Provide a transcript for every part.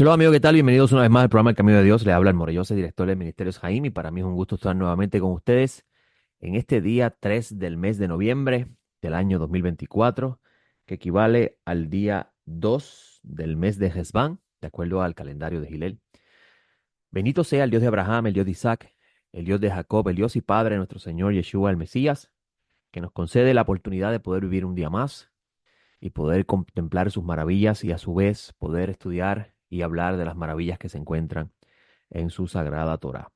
Hola amigo, ¿qué tal? Bienvenidos una vez más al programa El Camino de Dios. Le habla el maravilloso director del Ministerios Jaime y para mí es un gusto estar nuevamente con ustedes en este día 3 del mes de noviembre del año 2024, que equivale al día 2 del mes de Hesbán, de acuerdo al calendario de Gilel. Bendito sea el Dios de Abraham, el Dios de Isaac, el Dios de Jacob, el Dios y Padre de nuestro Señor Yeshua el Mesías, que nos concede la oportunidad de poder vivir un día más y poder contemplar sus maravillas y a su vez poder estudiar y hablar de las maravillas que se encuentran en su sagrada Torá.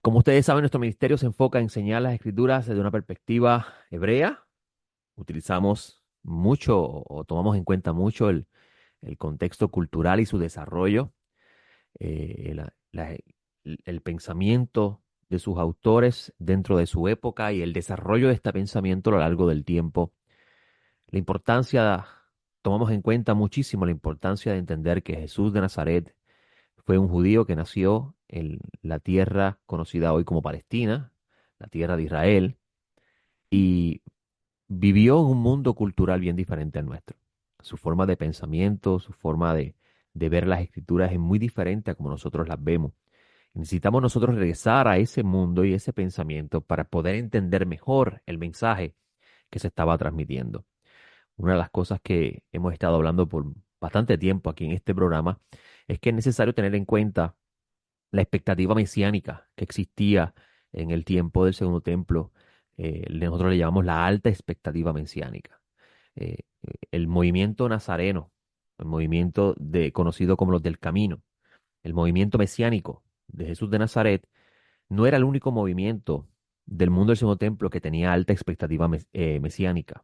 Como ustedes saben, nuestro ministerio se enfoca en enseñar las escrituras desde una perspectiva hebrea. Utilizamos mucho o tomamos en cuenta mucho el contexto cultural y su desarrollo, el pensamiento de sus autores dentro de su época y el desarrollo de este pensamiento a lo largo del tiempo. La importancia, tomamos en cuenta muchísimo la importancia de entender que Jesús de Nazaret fue un judío que nació en la tierra conocida hoy como Palestina, la tierra de Israel, y vivió en un mundo cultural bien diferente al nuestro. Su forma de pensamiento, su forma de ver las escrituras es muy diferente a como nosotros las vemos. Necesitamos nosotros regresar a ese mundo y ese pensamiento para poder entender mejor el mensaje que se estaba transmitiendo. Una de las cosas que hemos estado hablando por bastante tiempo aquí en este programa es que es necesario tener en cuenta la expectativa mesiánica que existía en el tiempo del Segundo Templo. Nosotros le llamamos la alta expectativa mesiánica. El movimiento nazareno, el movimiento conocido como los del camino, el movimiento mesiánico de Jesús de Nazaret, no era el único movimiento del mundo del Segundo Templo que tenía alta expectativa mesiánica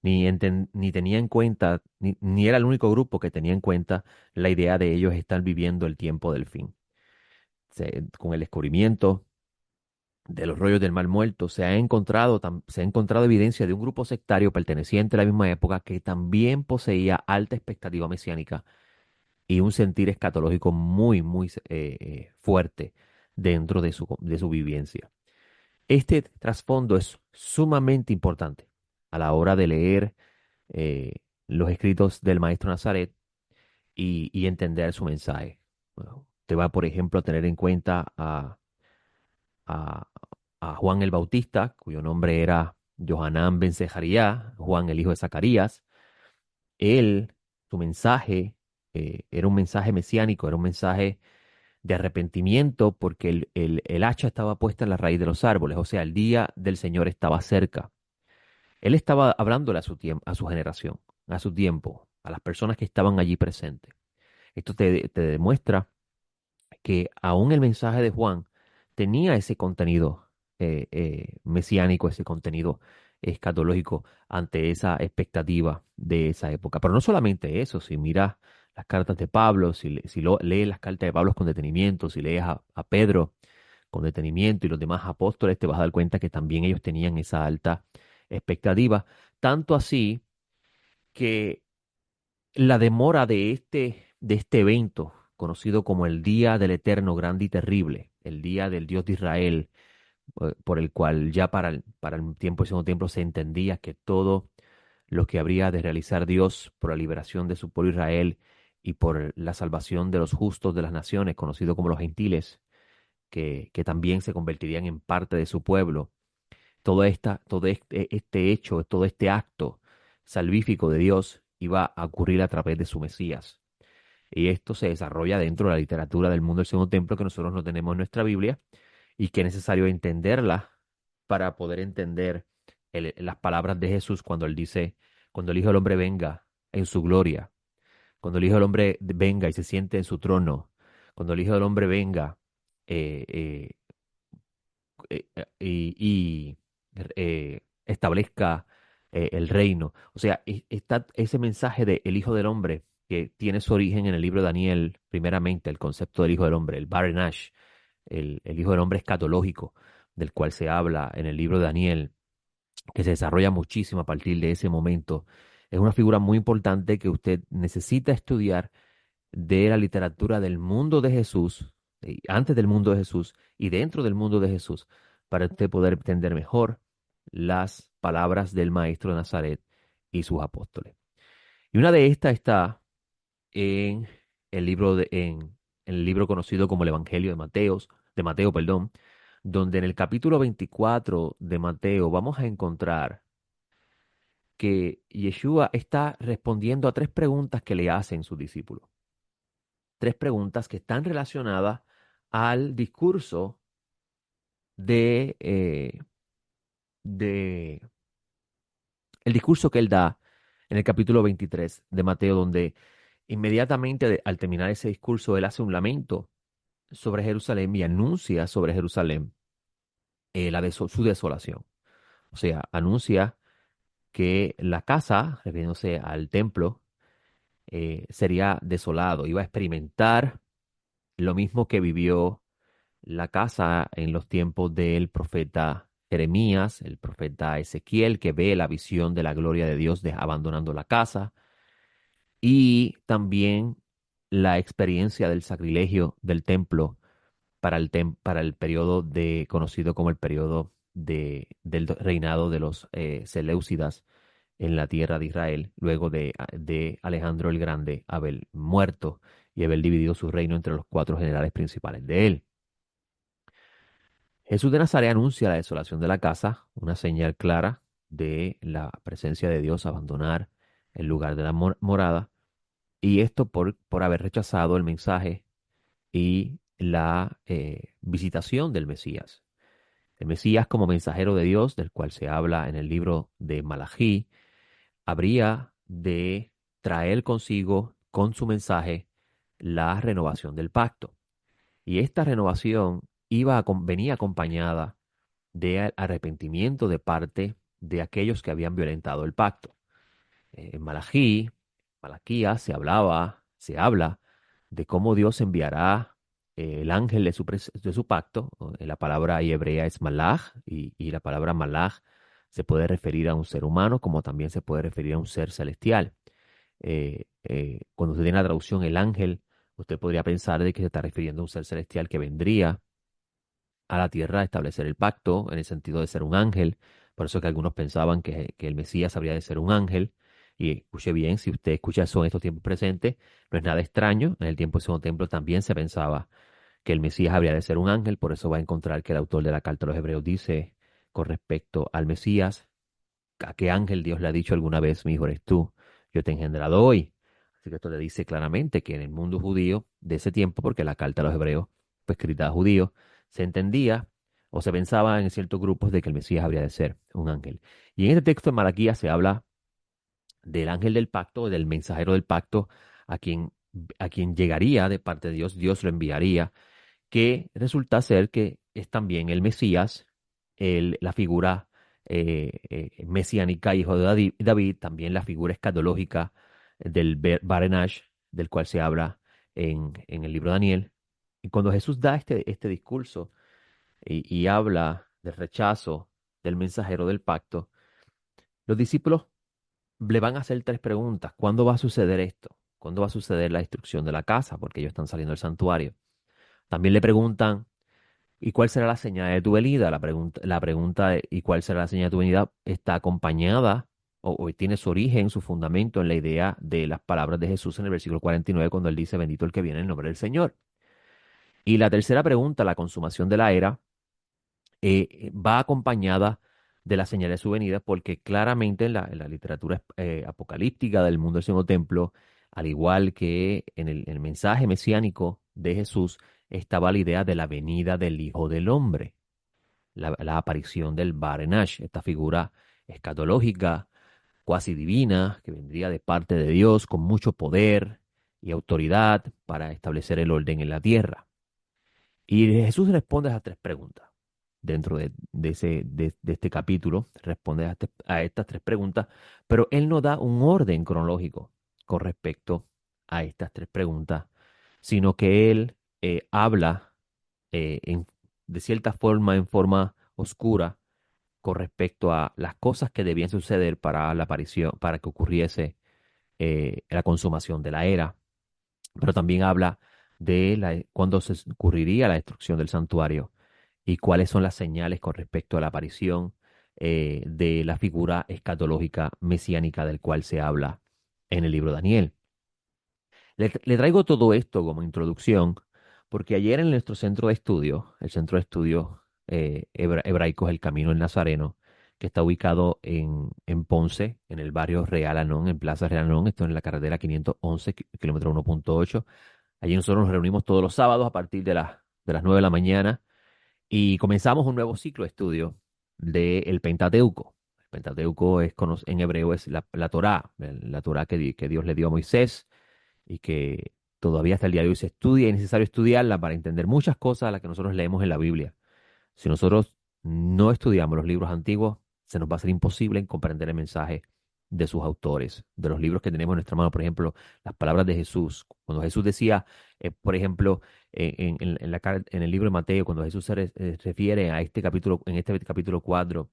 ni tenía en cuenta, ni era el único grupo que tenía en cuenta la idea de ellos estar viviendo el tiempo del fin. Con el descubrimiento de los rollos del Mar Muerto, se ha encontrado evidencia de un grupo sectario perteneciente a la misma época que también poseía alta expectativa mesiánica y un sentir escatológico muy fuerte dentro de su vivencia. Este trasfondo es sumamente importante a la hora de leer eh, los escritos del maestro Nazaret y entender su mensaje. Bueno, te va, por ejemplo, a tener en cuenta a, a Juan el Bautista, cuyo nombre era Johanán ben Zacarías, Juan el hijo de Zacarías. Él, su mensaje era un mensaje mesiánico, era un mensaje de arrepentimiento porque el hacha estaba puesta en la raíz de los árboles, o sea, el día del Señor estaba cerca. Él estaba hablándole a su generación, a su tiempo, a las personas que estaban allí presentes. Esto te demuestra que aún el mensaje de Juan tenía ese contenido mesiánico, ese contenido escatológico ante esa expectativa de esa época. Pero no solamente eso, si miras las cartas de Pablo, lees las cartas de Pablo con detenimiento, si lees a Pedro con detenimiento y los demás apóstoles, te vas a dar cuenta que también ellos tenían esa alta expectativa, tanto así que la demora de este evento, conocido como el Día del Eterno Grande y Terrible, el Día del Dios de Israel, por el cual ya para el tiempo del segundo templo se entendía que todo lo que habría de realizar Dios por la liberación de su pueblo Israel y por la salvación de los justos de las naciones, conocido como los gentiles, que también se convertirían en parte de su pueblo. Todo este hecho, todo este acto salvífico de Dios iba a ocurrir a través de su Mesías. Y esto se desarrolla dentro de la literatura del mundo del segundo templo que nosotros no tenemos en nuestra Biblia y que es necesario entenderla para poder entender las palabras de Jesús cuando él dice, cuando el Hijo del Hombre venga en su gloria, cuando el Hijo del Hombre venga y se siente en su trono, cuando el Hijo del Hombre venga eh, eh, y establezca el reino. O sea, está ese mensaje de el Hijo del Hombre que tiene su origen en el libro de Daniel, primeramente, el concepto del Hijo del Hombre, el Barenash, el Hijo del Hombre escatológico, del cual se habla en el libro de Daniel, que se desarrolla muchísimo a partir de ese momento. Es una figura muy importante que usted necesita estudiar de la literatura del mundo de Jesús, antes del mundo de Jesús y dentro del mundo de Jesús, para usted poder entender mejor las palabras del Maestro de Nazaret y sus apóstoles. Y una de estas está en en el libro conocido como el Evangelio de Mateo, perdón, donde en el capítulo 24 de Mateo vamos a encontrar que Yeshua está respondiendo a tres preguntas que le hacen sus discípulos. Tres preguntas que están relacionadas al discurso de, de el discurso que él da en el capítulo 23 de Mateo, donde inmediatamente al terminar ese discurso, él hace un lamento sobre Jerusalén y anuncia sobre Jerusalén su desolación. O sea, anuncia que la casa, refiriéndose al templo, sería desolado, iba a experimentar lo mismo que vivió la casa en los tiempos del profeta Jeremías, el profeta Ezequiel, que ve la visión de la gloria de Dios abandonando la casa, y también la experiencia del sacrilegio del templo para el periodo conocido como el periodo del reinado de los Seleucidas en la tierra de Israel, luego de Alejandro el Grande haber muerto y haber dividido su reino entre los cuatro generales principales de él. Jesús de Nazaret anuncia la desolación de la casa, una señal clara de la presencia de Dios, abandonar el lugar de la morada, y esto por haber rechazado el mensaje y la visitación del Mesías. El Mesías como mensajero de Dios, del cual se habla en el libro de Malají, habría de traer consigo, con su mensaje, la renovación del pacto. Y esta renovación venía acompañada de arrepentimiento de parte de aquellos que habían violentado el pacto. En Malaquías se habla de cómo Dios enviará el ángel de su pacto. La palabra ahí hebrea es malach, y la palabra malach se puede referir a un ser humano como también se puede referir a un ser celestial. Cuando usted tiene la traducción el ángel, usted podría pensar de que se está refiriendo a un ser celestial que vendría a la tierra a establecer el pacto, en el sentido de ser un ángel. Por eso que algunos pensaban que el Mesías habría de ser un ángel. Y escuche bien, si usted escucha eso en estos tiempos presentes, no es nada extraño. En el tiempo del Segundo Templo también se pensaba que el Mesías habría de ser un ángel. Por eso va a encontrar que el autor de la Carta a los Hebreos dice con respecto al Mesías: ¿a qué ángel Dios le ha dicho alguna vez, mi hijo eres tú? Yo te he engendrado hoy. Así que esto le dice claramente que en el mundo judío de ese tiempo, porque la carta a los hebreos fue escrita a judíos, se entendía o se pensaba en ciertos grupos de que el Mesías habría de ser un ángel. Y en este texto de Malaquías se habla del ángel del pacto, del mensajero del pacto, a quien, a quien llegaría de parte de Dios, Dios lo enviaría, que resulta ser que es también el Mesías, la figura mesiánica, hijo de David, también la figura escatológica del Barenash, del cual se habla en el libro de Daniel. Y cuando Jesús da este discurso y habla del rechazo del mensajero del pacto, los discípulos le van a hacer tres preguntas. ¿Cuándo va a suceder esto? ¿Cuándo va a suceder la destrucción de la casa? Porque ellos están saliendo del santuario. También le preguntan: ¿y cuál será la señal de tu venida? La pregunta de ¿y cuál será la señal de tu venida? Está acompañada o tiene su origen, su fundamento en la idea de las palabras de Jesús en el versículo 49, cuando él dice: bendito el que viene en nombre del Señor. Y la tercera pregunta, la consumación de la era, va acompañada de la señal de su venida, porque claramente en la literatura apocalíptica del mundo del segundo templo, al igual que en el mensaje mesiánico de Jesús, estaba la idea de la venida del Hijo del Hombre, la aparición del Barenash, esta figura escatológica, cuasi divina, que vendría de parte de Dios con mucho poder y autoridad para establecer el orden en la tierra. Y Jesús responde a esas tres preguntas. Dentro de este capítulo, responde a estas tres preguntas, pero él no da un orden cronológico con respecto a estas tres preguntas, sino que él habla de cierta forma, en forma oscura, con respecto a las cosas que debían suceder para la aparición, para que ocurriese la consumación de la era, pero también habla de cuándo se ocurriría la destrucción del santuario y cuáles son las señales con respecto a la aparición de la figura escatológica mesiánica del cual se habla en el libro de Daniel. Le traigo todo esto como introducción porque ayer en nuestro centro de estudio, el centro de estudios hebraicos El Camino del Nazareno, que está ubicado en Ponce, en el barrio Real Anón, en Plaza Real Anón, esto en la carretera 511, kilómetro 1.8. Allí nosotros nos reunimos todos los sábados a partir de las 9 de la mañana y comenzamos un nuevo ciclo de estudio del Pentateuco. El Pentateuco en hebreo es la Torá, la Torá que Dios le dio a Moisés y que todavía hasta el día de hoy se estudia y es necesario estudiarla para entender muchas cosas a las que nosotros leemos en la Biblia. Si nosotros no estudiamos los libros antiguos, se nos va a ser imposible comprender el mensaje de sus autores, de los libros que tenemos en nuestra mano, por ejemplo, las palabras de Jesús. Cuando Jesús decía, por ejemplo, en el libro de Mateo, cuando Jesús refiere a este capítulo, en este capítulo 4,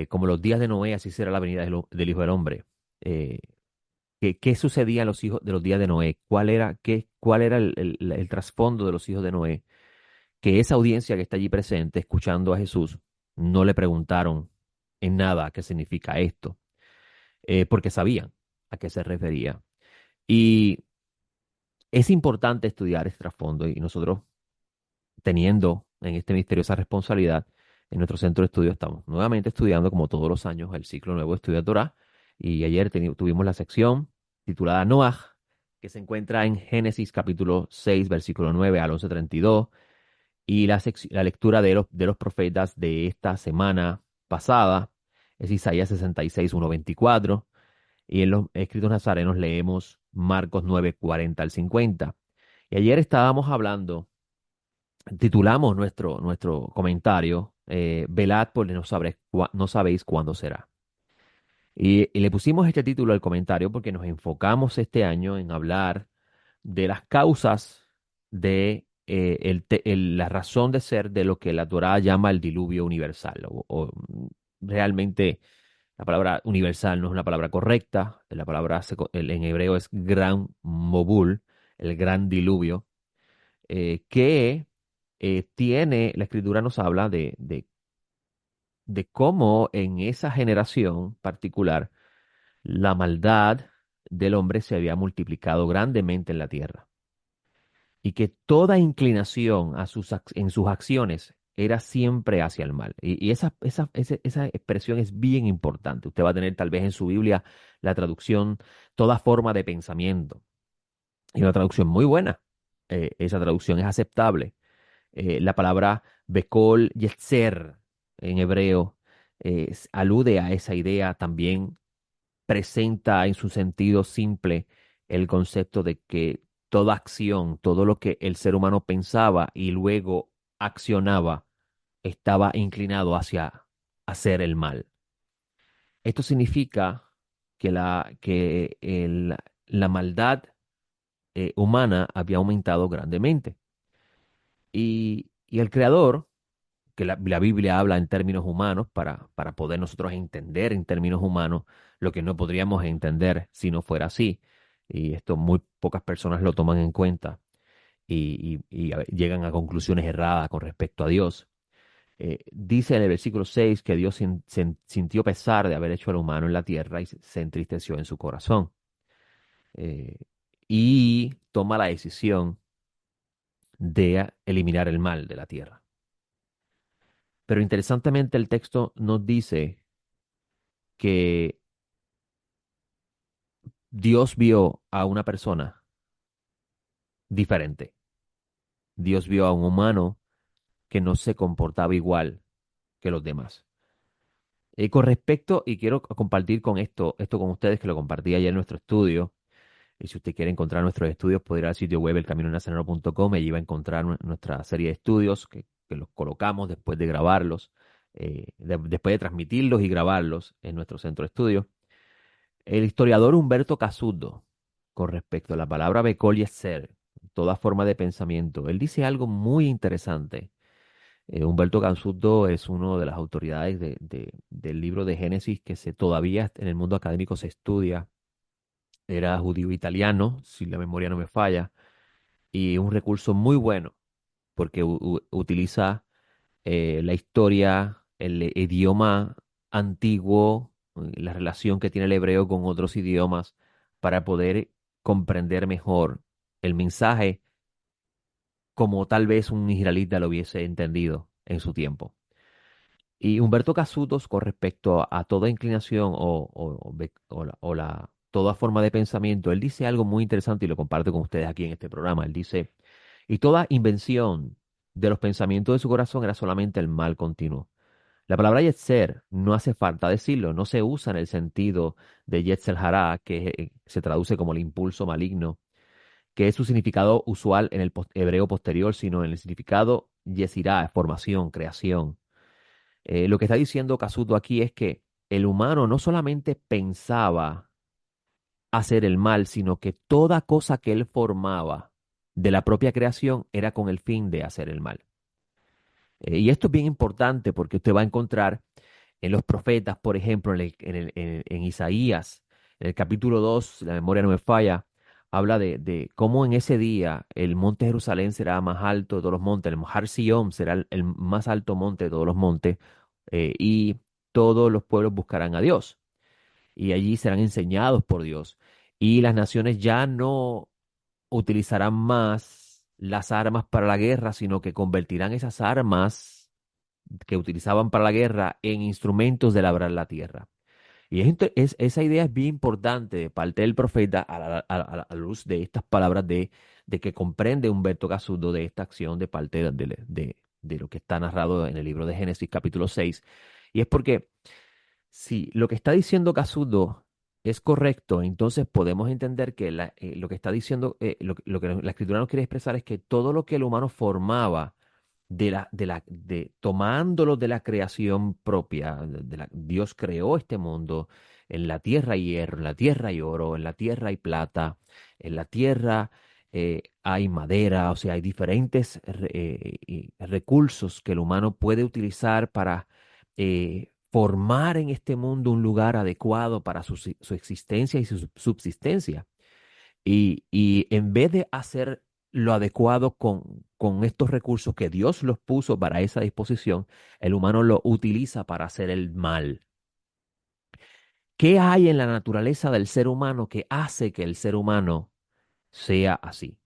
como los días de Noé, así será la venida del Hijo del Hombre. Eh, ¿Qué sucedía en los hijos de los días de Noé? ¿Cuál era el trasfondo de los hijos de Noé? Que esa audiencia que está allí presente, escuchando a Jesús, no le preguntaron en nada qué significa esto, porque sabían a qué se refería. Y es importante estudiar este trasfondo y nosotros, teniendo en este ministerio esa responsabilidad, en nuestro centro de estudio estamos nuevamente estudiando, como todos los años, el ciclo nuevo de estudio de Torah. Y ayer tuvimos la sección titulada Noaj, que se encuentra en Génesis capítulo 6, versículo 9 al 11:32. Y la lectura de los profetas de esta semana pasada es Isaías 66, 1-24. Y en los escritos nazarenos leemos Marcos 9, 40 al 50. Y ayer estábamos hablando, titulamos nuestro comentario, Velad porque no sabéis cuándo será. Y le pusimos este título al comentario porque nos enfocamos este año en hablar de las causas de la razón de ser de lo que la Torá llama el diluvio universal. Realmente la palabra universal no es una palabra correcta. La palabra en hebreo es gran mobul, el gran diluvio, que la escritura nos habla de cómo en esa generación particular la maldad del hombre se había multiplicado grandemente en la tierra y que toda inclinación en sus acciones era siempre hacia el mal. Y esa expresión es bien importante. Usted va a tener tal vez en su Biblia la traducción toda forma de pensamiento. Y una traducción muy buena. Esa traducción es aceptable. La palabra Bekol Yetzer en hebreo alude a esa idea también, presenta en su sentido simple el concepto de que toda acción, todo lo que el ser humano pensaba y luego accionaba, estaba inclinado hacia hacer el mal. Esto significa que la maldad humana había aumentado grandemente. Y el Creador, que la Biblia habla en términos humanos para poder nosotros entender en términos humanos lo que no podríamos entender si no fuera así. Y esto muy pocas personas lo toman en cuenta y llegan a conclusiones erradas con respecto a Dios. Dice en el versículo 6 que Dios sintió pesar de haber hecho al humano en la tierra y se entristeció en su corazón. Eh, y toma la decisión de eliminar el mal de la tierra. Pero interesantemente el texto nos dice que Dios vio a una persona diferente. Dios vio a un humano que no se comportaba igual que los demás. Con respecto, y quiero compartir esto con ustedes, que lo compartí ayer en nuestro estudio, y si usted quiere encontrar nuestros estudios, puede ir al sitio web elcaminonazareno.com, y allí va a encontrar nuestra serie de estudios que los colocamos después de grabarlos, después de transmitirlos y grabarlos en nuestro centro de estudio. El historiador Humberto Casudo, con respecto a la palabra Bekol Yeser, toda forma de pensamiento, él dice algo muy interesante. Humberto Casudo es uno de las autoridades del libro de Génesis que todavía en el mundo académico se estudia. Era judío italiano, si la memoria no me falla, y un recurso muy bueno porque utiliza la historia, el idioma antiguo, la relación que tiene el hebreo con otros idiomas para poder comprender mejor el mensaje como tal vez un israelita lo hubiese entendido en su tiempo. Y Humberto Casutos, con respecto a toda inclinación toda forma de pensamiento, él dice algo muy interesante y lo comparto con ustedes aquí en este programa. Él dice, y toda invención de los pensamientos de su corazón era solamente el mal continuo. La palabra Yetzer no hace falta decirlo, no se usa en el sentido de Yetzer Hará, que se traduce como el impulso maligno, que es su significado usual en el hebreo posterior, sino en el significado Yesirá, formación, creación. Lo que está diciendo Casuto aquí es que el humano no solamente pensaba hacer el mal, sino que toda cosa que él formaba de la propia creación era con el fin de hacer el mal. Y esto es bien importante porque usted va a encontrar en los profetas, por ejemplo, en Isaías, en el capítulo 2, la memoria no me falla, habla de cómo en ese día el monte Jerusalén será más alto de todos los montes, el Har Sion será el más alto monte de todos los montes, y todos los pueblos buscarán a Dios, y allí serán enseñados por Dios, y las naciones ya no utilizarán más las armas para la guerra, sino que convertirán esas armas que utilizaban para la guerra en instrumentos de labrar la tierra. Y esa idea es bien importante de parte del profeta a la luz de estas palabras de que comprende Humberto Casudo de esta acción de parte de lo que está narrado en el libro de Génesis capítulo 6. Y es porque si lo que está diciendo Casudo es correcto, entonces podemos entender que lo que está diciendo, lo que la escritura nos quiere expresar es que todo lo que el humano formaba tomándolo de la creación propia, Dios creó este mundo, en la tierra hay hierro, en la tierra hay oro, en la tierra hay plata, en la tierra hay madera, o sea, hay diferentes y recursos que el humano puede utilizar para formar en este mundo un lugar adecuado para su existencia y su subsistencia. Y en vez de hacer lo adecuado con estos recursos que Dios los puso para esa disposición, el humano lo utiliza para hacer el mal. ¿Qué hay en la naturaleza del ser humano que hace que el ser humano sea así?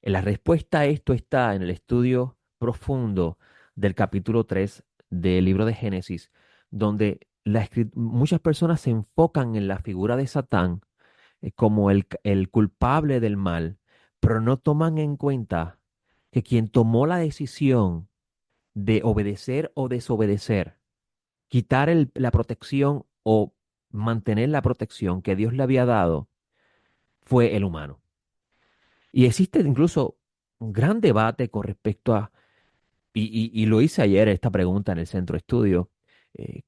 La respuesta a esto está en el estudio profundo del capítulo 3 del libro de Génesis, donde muchas personas se enfocan en la figura de Satán como el culpable del mal, pero no toman en cuenta que quien tomó la decisión de obedecer o desobedecer, quitar la protección o mantener la protección que Dios le había dado, fue el humano. Y existe incluso un gran debate con respecto a, y lo hice ayer esta pregunta en el centro de estudio,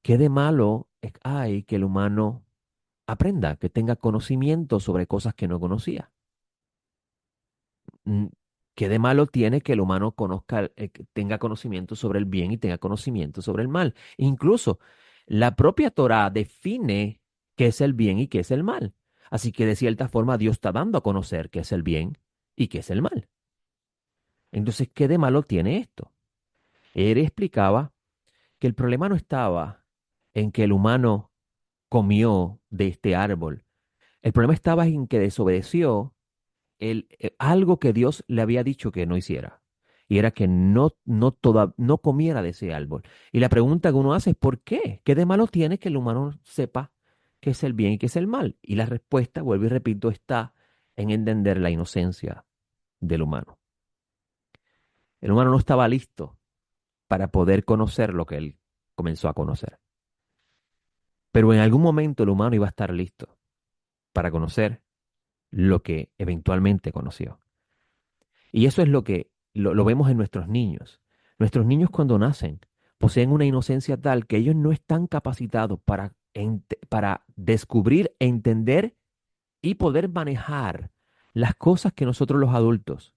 ¿qué de malo hay que el humano aprenda, que tenga conocimiento sobre cosas que no conocía? mm, ¿Qué de malo tiene que el humano conozca, que tenga conocimiento sobre el bien y tenga conocimiento sobre el mal? Incluso la propia Torá define qué es el bien y qué es el mal. Así que de cierta forma Dios está dando a conocer qué es el bien y qué es el mal. Entonces, ¿qué de malo tiene esto? Él explicaba que el problema no estaba en que el humano comió de este árbol. El problema estaba en que desobedeció algo que Dios le había dicho que no hiciera. Y era que no comiera de ese árbol. Y la pregunta que uno hace es ¿por qué? ¿Qué de malo tiene que el humano sepa qué es el bien y qué es el mal? Y la respuesta, vuelvo y repito, está en entender la inocencia del humano. El humano no estaba listo para poder conocer lo que él comenzó a conocer. Pero en algún momento el humano iba a estar listo para conocer lo que eventualmente conoció. Y eso es lo que lo vemos en nuestros niños. Nuestros niños cuando nacen poseen una inocencia tal que ellos no están capacitados para descubrir, entender y poder manejar las cosas que nosotros los adultos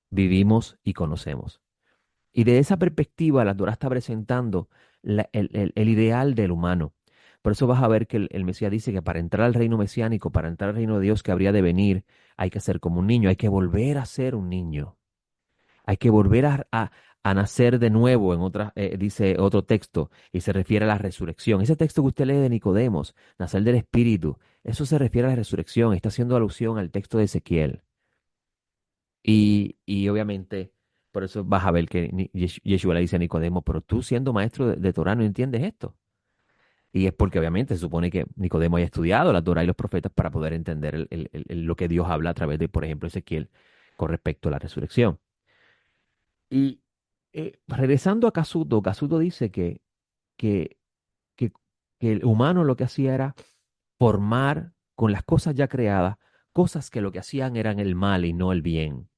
vivimos y conocemos. Y de esa perspectiva, la Torah está presentando el ideal del humano. Por eso vas a ver que el Mesías dice que para entrar al reino mesiánico, para entrar al reino de Dios que habría de venir, hay que ser como un niño, hay que volver a ser un niño. Hay que volver a nacer de nuevo, en otra, dice otro texto, y se refiere a la resurrección. Ese texto que usted lee de Nicodemos, nacer del Espíritu, eso se refiere a la resurrección, está haciendo alusión al texto de Ezequiel. Y obviamente, por eso vas a ver que Yeshua le dice a Nicodemo, pero tú siendo maestro de Torah no entiendes esto. Y es porque obviamente se supone que Nicodemo haya estudiado la Torah y los profetas para poder entender lo que Dios habla a través de, por ejemplo, Ezequiel con respecto a la resurrección. Y regresando a Casuto, Casuto dice que, que, que el humano lo que hacía era formar con las cosas ya creadas, cosas que lo que hacían eran el mal y no el bien.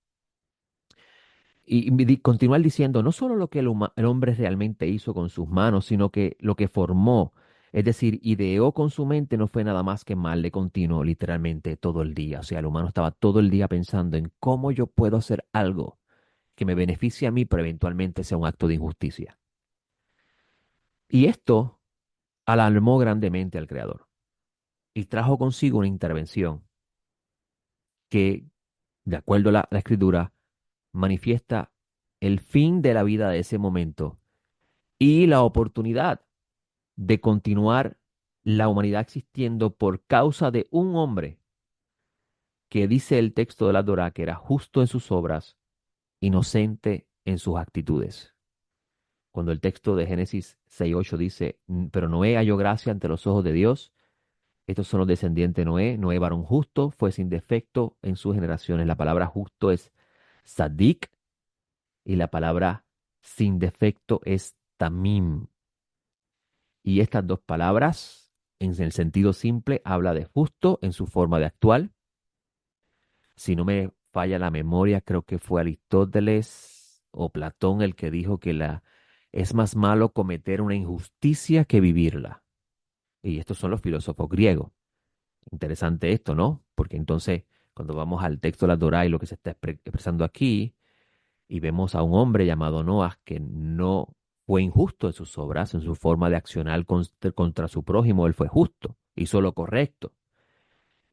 Y continuar diciendo, no solo lo que el hombre realmente hizo con sus manos, sino que lo que formó, es decir, ideó con su mente, no fue nada más que mal de continuo, literalmente todo el día. O sea, el humano estaba todo el día pensando en cómo yo puedo hacer algo que me beneficie a mí, pero eventualmente sea un acto de injusticia. Y esto alarmó grandemente al Creador y trajo consigo una intervención que, de acuerdo a la Escritura, manifiesta el fin de la vida de ese momento y la oportunidad de continuar la humanidad existiendo por causa de un hombre que dice el texto de la Torá que era justo en sus obras, inocente en sus actitudes. Cuando el texto de Génesis 6:8 dice, Pero Noé halló gracia ante los ojos de Dios. Estos son los descendientes de Noé. Noé, varón justo, fue sin defecto en sus generaciones. La palabra justo es sadik y la palabra sin defecto es tamim. Y estas dos palabras, en el sentido simple, habla de justo en su forma de actuar. Si no me falla la memoria, creo que fue Aristóteles o Platón el que dijo que es más malo cometer una injusticia que vivirla. Y estos son los filósofos griegos. Interesante esto, ¿no? Porque entonces, cuando vamos al texto de la Torá y lo que se está expresando aquí, y vemos a un hombre llamado Noah que no fue injusto en sus obras, en su forma de accionar contra su prójimo, él fue justo, hizo lo correcto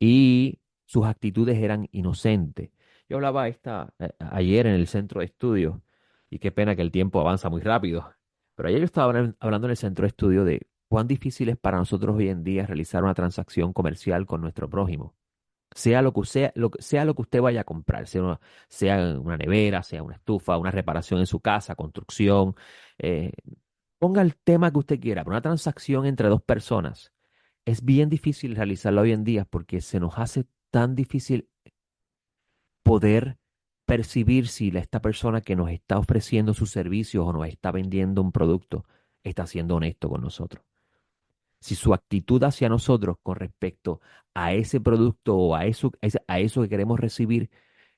y sus actitudes eran inocentes. Yo hablaba ayer en el centro de estudios y qué pena que el tiempo avanza muy rápido, pero ayer yo estaba hablando en el centro de estudio de cuán difícil es para nosotros hoy en día realizar una transacción comercial con nuestro prójimo. Sea lo que sea, sea lo que usted vaya a comprar, sea una nevera, sea una estufa, una reparación en su casa, construcción, eh, ponga el tema que usted quiera, pero una transacción entre dos personas es bien difícil realizarla hoy en día porque se nos hace tan difícil poder percibir si esta persona que nos está ofreciendo sus servicios o nos está vendiendo un producto está siendo honesto con nosotros. Si su actitud hacia nosotros con respecto a ese producto o a eso que queremos recibir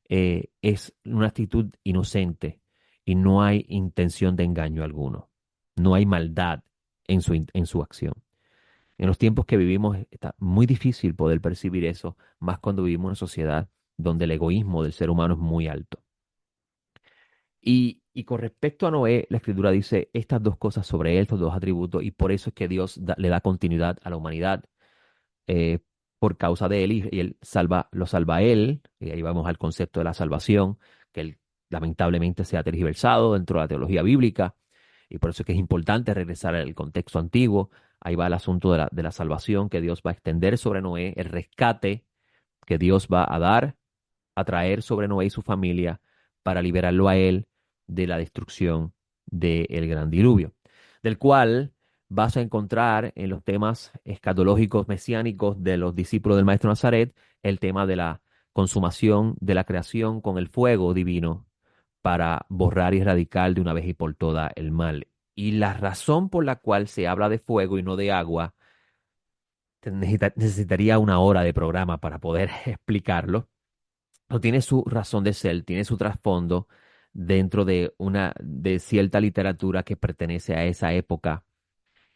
es una actitud inocente y no hay intención de engaño alguno. No hay maldad en su acción. En los tiempos que vivimos está muy difícil poder percibir eso, más cuando vivimos en una sociedad donde el egoísmo del ser humano es muy alto. Y con respecto a Noé, la escritura dice estas dos cosas sobre él, estos dos atributos, y por eso es que Dios le da continuidad a la humanidad eh, por causa de él, y él lo salva a él, y ahí vamos al concepto de la salvación, que él lamentablemente se ha tergiversado dentro de la teología bíblica, y por eso es que es importante regresar al contexto antiguo. Ahí va el asunto de la salvación que Dios va a extender sobre Noé, el rescate que Dios va a dar, a traer sobre Noé y su familia para liberarlo a él de la destrucción del gran diluvio, del cual vas a encontrar en los temas escatológicos mesiánicos de los discípulos del Maestro Nazaret el tema de la consumación de la creación con el fuego divino para borrar y erradicar de una vez y por todas el mal. Y la razón por la cual se habla de fuego y no de agua, necesitaría una hora de programa para poder explicarlo. No tiene su razón de ser, tiene su trasfondo dentro de cierta literatura que pertenece a esa época,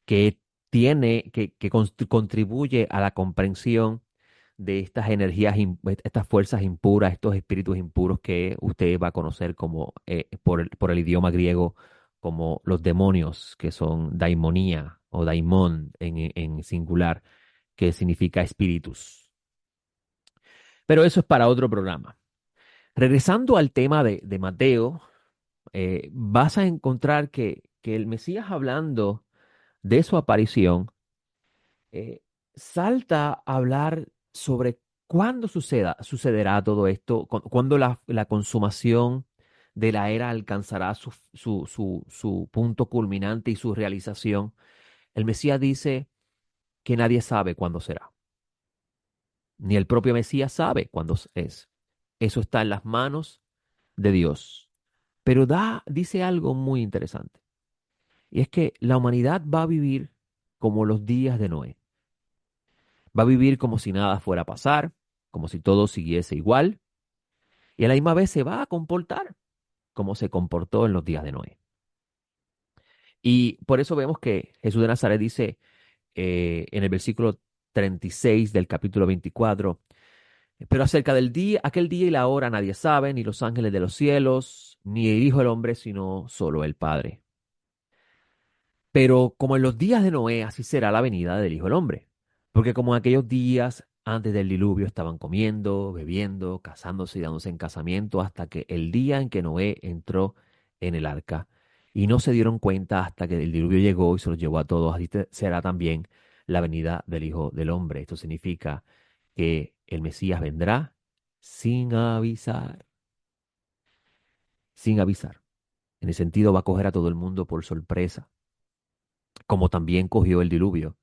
que contribuye a la comprensión de estas energías, estas fuerzas impuras, estos espíritus impuros que usted va a conocer como por el idioma griego como los demonios, que son daimonía o daimon en singular, que significa espíritus. Pero eso es para otro programa. Regresando al tema de Mateo, vas a encontrar que el Mesías hablando de su aparición, eh, salta a hablar sobre cuándo sucederá todo esto, cuándo la consumación de la era alcanzará su punto culminante y su realización. El Mesías dice que nadie sabe cuándo será, ni el propio Mesías sabe cuándo es. Eso está en las manos de Dios. Pero dice algo muy interesante, y es que la humanidad va a vivir como los días de Noé. Va a vivir como si nada fuera a pasar, como si todo siguiese igual, y a la misma vez se va a comportar como se comportó en los días de Noé. Y por eso vemos que Jesús de Nazaret dice en el versículo 36 del capítulo 24, pero acerca del día, aquel día y la hora nadie sabe, ni los ángeles de los cielos, ni el Hijo del Hombre, sino solo el Padre. Pero como en los días de Noé, así será la venida del Hijo del Hombre. Porque como en aquellos días antes del diluvio estaban comiendo, bebiendo, casándose y dándose en casamiento hasta que el día en que Noé entró en el arca. Y no se dieron cuenta hasta que el diluvio llegó y se los llevó a todos. Así será también la venida del Hijo del Hombre. Esto significa que el Mesías vendrá sin avisar. Sin avisar. En el sentido va a coger a todo el mundo por sorpresa, como también cogió el diluvio.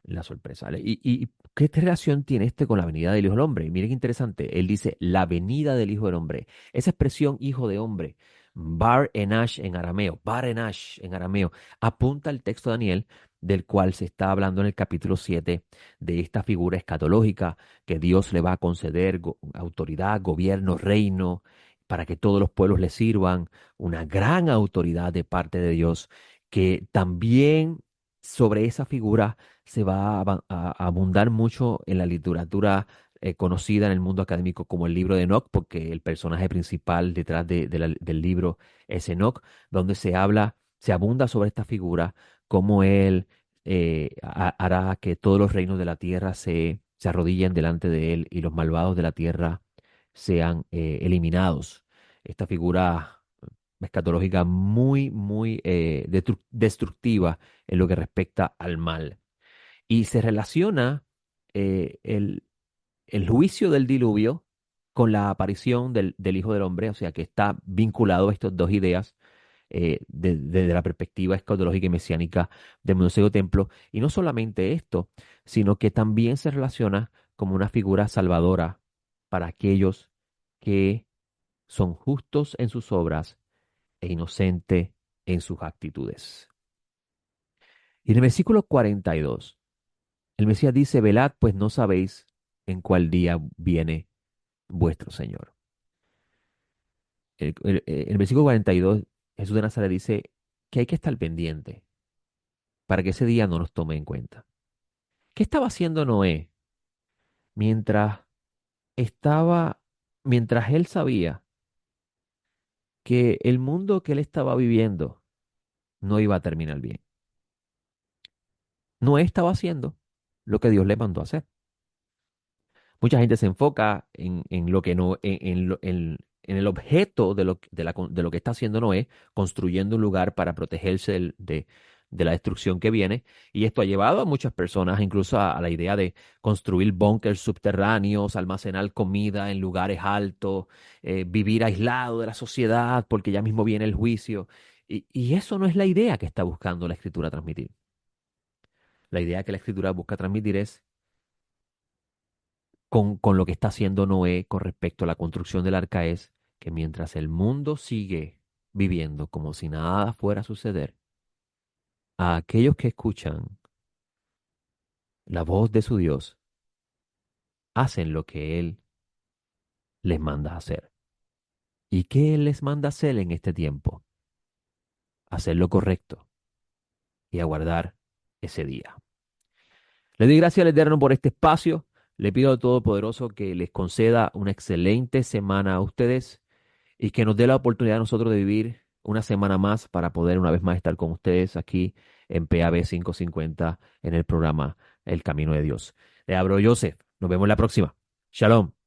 La sorpresa. ¿Vale? ¿Y qué relación tiene este con la venida del Hijo del Hombre? Y miren qué interesante. Él dice la venida del Hijo del Hombre. Esa expresión hijo de hombre, Bar Enash en arameo, Bar Enash en arameo, apunta al texto de Daniel del cual se está hablando en el capítulo 7 de esta figura escatológica que Dios le va a conceder autoridad, gobierno, reino, para que todos los pueblos le sirvan, una gran autoridad de parte de Dios, que también sobre esa figura se va a abundar mucho en la literatura conocida en el mundo académico como el libro de Enoch, porque el personaje principal detrás del libro es Enoch, donde se abunda sobre esta figura, cómo él hará que todos los reinos de la tierra se arrodillen delante de él y los malvados de la tierra sean eliminados. Esta figura escatológica muy, muy destructiva en lo que respecta al mal. Y se relaciona eh, el, el juicio del diluvio con la aparición del Hijo del Hombre, o sea que está vinculado a estas dos ideas desde la perspectiva escatológica y mesiánica del Museo Templo. Y no solamente esto, sino que también se relaciona como una figura salvadora para aquellos que son justos en sus obras e inocentes en sus actitudes. Y en el versículo 42 el Mesías dice, velad, pues no sabéis en cuál día viene vuestro Señor. El versículo 42, Jesús de Nazaret dice que hay que estar pendiente para que ese día no nos tome en cuenta. ¿Qué estaba haciendo Noé mientras estaba, mientras él sabía que el mundo que él estaba viviendo no iba a terminar bien? Noé estaba haciendo lo que Dios le mandó a hacer. Mucha gente se enfoca en lo que no, en el objeto de lo que está haciendo Noé, construyendo un lugar para protegerse de la destrucción que viene. Y esto ha llevado a muchas personas incluso a la idea de construir búnkers subterráneos, almacenar comida en lugares altos, vivir aislado de la sociedad porque ya mismo viene el juicio. Y eso no es la idea que está buscando la Escritura transmitir. La idea que la Escritura busca transmitir es con lo que está haciendo Noé con respecto a la construcción del arca es que mientras el mundo sigue viviendo como si nada fuera a suceder, a aquellos que escuchan la voz de su Dios, hacen lo que Él les manda hacer. ¿Y qué Él les manda hacer en este tiempo? Hacer lo correcto y aguardar ese día. Le doy gracias al Eterno por este espacio. Le pido al Todopoderoso que les conceda una excelente semana a ustedes y que nos dé la oportunidad a nosotros de vivir una semana más para poder una vez más estar con ustedes aquí en PAB 550 en el programa El Camino de Dios. Le hablo Joseph. Nos vemos la próxima. Shalom.